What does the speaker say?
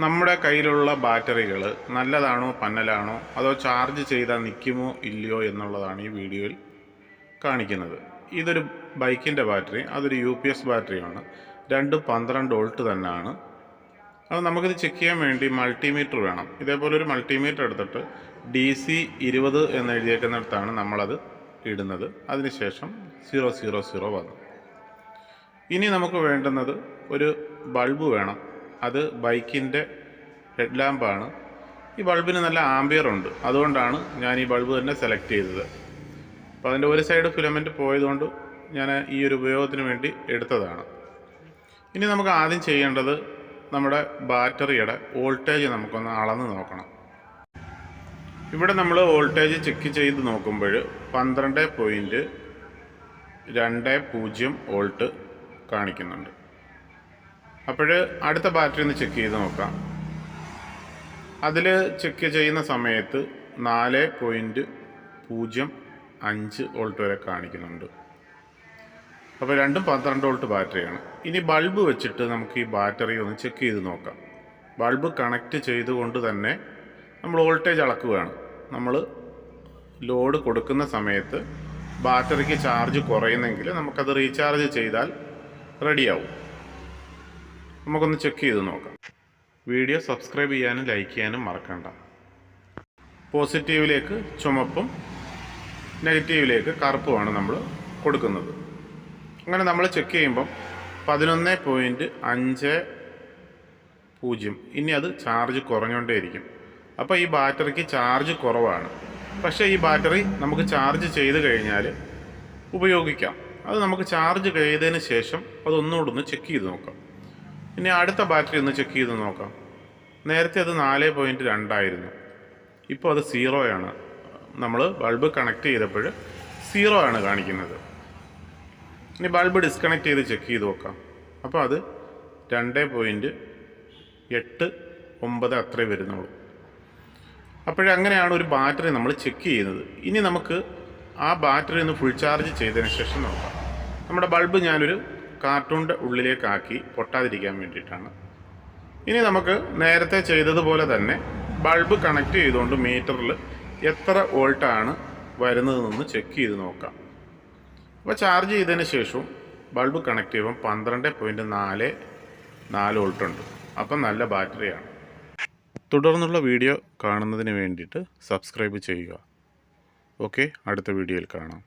നമ്മുടെ കയ്യിലുള്ള ബാറ്ററികൾ നല്ലതാണോ പന്നലാണോ അതോ ചാർജ് ചെയ്താൽ നിൽക്കുമോ ഇല്ലയോ എന്നുള്ളതാണ് ഈ വീഡിയോയിൽ കാണിക്കുന്നത്. ഇതൊരു ബൈക്കിൻ്റെ ബാറ്ററി, അതൊരു UPS ബാറ്ററിയാണ്. രണ്ടും 12 വോൾട്ട് തന്നെയാണ്. അത് നമുക്കിത് ചെക്ക് ചെയ്യാൻ വേണ്ടി മൾട്ടിമീറ്റർ വേണം. ഇതേപോലെ ഒരു മൾട്ടിമീറ്റർ എടുത്തിട്ട് DC 20 എന്ന് എഴുതിയേക്കുന്നിടത്താണ് നമ്മളത് ഇടുന്നത്. അതിനുശേഷം 000 വന്നു. ഇനി നമുക്ക് വേണ്ടുന്നത് ഒരു ബൾബ് വേണം. അത് ബൈക്കിൻ്റെ ഹെഡ് ലാമ്പാണ്. ഈ ബൾബിന് നല്ല ആംബിയർ ഉണ്ട്, അതുകൊണ്ടാണ് ഞാൻ ഈ ബൾബ് തന്നെ സെലക്ട് ചെയ്തത്. അപ്പോൾ അതിൻ്റെ ഒരു സൈഡ് ഫിലമെൻറ്റ് പോയതുകൊണ്ട് ഞാൻ ഈ ഒരു ഉപയോഗത്തിന് വേണ്ടി എടുത്തതാണ്. ഇനി നമുക്ക് ആദ്യം ചെയ്യേണ്ടത് നമ്മുടെ ബാറ്ററിയുടെ വോൾട്ടേജ് നമുക്കൊന്ന് അളന്ന് നോക്കണം. ഇവിടെ നമ്മൾ വോൾട്ടേജ് ചെക്ക് ചെയ്ത് നോക്കുമ്പോൾ 12.20 വോൾട്ട് കാണിക്കുന്നുണ്ട്. അപ്പോൾ അടുത്ത ബാറ്ററി ഒന്ന് ചെക്ക് ചെയ്ത് നോക്കാം. അതിൽ ചെക്ക് ചെയ്യുന്ന സമയത്ത് 4.05 വോൾട്ട് വരെ കാണിക്കുന്നുണ്ട്. അപ്പോൾ രണ്ടും 12 വോൾട്ട് ബാറ്ററിയാണ്. ഇനി ബൾബ് വെച്ചിട്ട് നമുക്ക് ഈ ബാറ്ററി ഒന്ന് ചെക്ക് ചെയ്ത് നോക്കാം. ബൾബ് കണക്റ്റ് ചെയ്തുകൊണ്ട് തന്നെ നമ്മൾ വോൾട്ടേജ് അളക്കുകയാണ്. നമ്മൾ ലോഡ് കൊടുക്കുന്ന സമയത്ത് ബാറ്ററിക്ക് ചാർജ് കുറയുന്നെങ്കിൽ നമുക്കത് റീചാർജ് ചെയ്താൽ റെഡിയാവും. നമുക്കൊന്ന് ചെക്ക് ചെയ്ത് നോക്കാം. വീഡിയോ സബ്സ്ക്രൈബ് ചെയ്യാനും ലൈക്ക് ചെയ്യാനും മറക്കണ്ട. പോസിറ്റീവിലേക്ക് ചുമപ്പും നെഗറ്റീവിലേക്ക് കറുപ്പുമാണ് നമ്മൾ കൊടുക്കുന്നത്. അങ്ങനെ നമ്മൾ ചെക്ക് ചെയ്യുമ്പം 11.50. ഇനി അത് ചാർജ് കുറഞ്ഞുകൊണ്ടേയിരിക്കും. അപ്പോൾ ഈ ബാറ്ററിക്ക് ചാർജ് കുറവാണ്. പക്ഷേ ഈ ബാറ്ററി നമുക്ക് ചാർജ് ചെയ്ത് കഴിഞ്ഞാൽ ഉപയോഗിക്കാം. അത് നമുക്ക് ചാർജ് ചെയ്തതിന് ശേഷം അതൊന്നുകൂടെ ഒന്ന് ചെക്ക് ചെയ്ത് നോക്കാം. ഇനി അടുത്ത ബാറ്ററി ഒന്ന് ചെക്ക് ചെയ്ത് നോക്കാം. നേരത്തെ അത് 4.2 ആയിരുന്നു, ഇപ്പോൾ അത് 0 ആണ്. നമ്മൾ ബൾബ് കണക്ട് ചെയ്തപ്പോൾ 0 ആണ് കാണിക്കുന്നത്. ഇനി ബൾബ് ഡിസ്കണക്ട് ചെയ്ത് ചെക്ക് ചെയ്ത് നോക്കാം. അപ്പോൾ അത് 2.89 അത്രേ വരുന്നുള്ളൂ. അപ്പോഴങ്ങനെയാണ് ഒരു ബാറ്ററി നമ്മൾ ചെക്ക് ചെയ്യുന്നത്. ഇനി നമുക്ക് ആ ബാറ്ററി ഒന്ന് ഫുൾ ചാർജ് ചെയ്തതിന് ശേഷം നോക്കാം. നമ്മുടെ ബൾബ് ഞാനൊരു കാർട്ടൂണിൻ്റെ ഉള്ളിലേക്കാക്കി പൊട്ടാതിരിക്കാൻ വേണ്ടിയിട്ടാണ്. ഇനി നമുക്ക് നേരത്തെ ചെയ്തതുപോലെ തന്നെ ബൾബ് കണക്ട് ചെയ്തുകൊണ്ട് മീറ്ററിൽ എത്ര വോൾട്ടാണ് വരുന്നതെന്നൊന്ന് ചെക്ക് ചെയ്ത് നോക്കാം. അപ്പോൾ ചാർജ് ചെയ്തതിന് ശേഷവും ബൾബ് കണക്ട് ചെയ്യുമ്പോൾ 12.44 വോൾട്ട് ഉണ്ട്. അപ്പം നല്ല ബാറ്ററിയാണ്. തുടർന്നുള്ള വീഡിയോ കാണുന്നതിന് വേണ്ടിയിട്ട് സബ്സ്ക്രൈബ് ചെയ്യുക. ഓക്കെ, അടുത്ത വീഡിയോയിൽ കാണാം.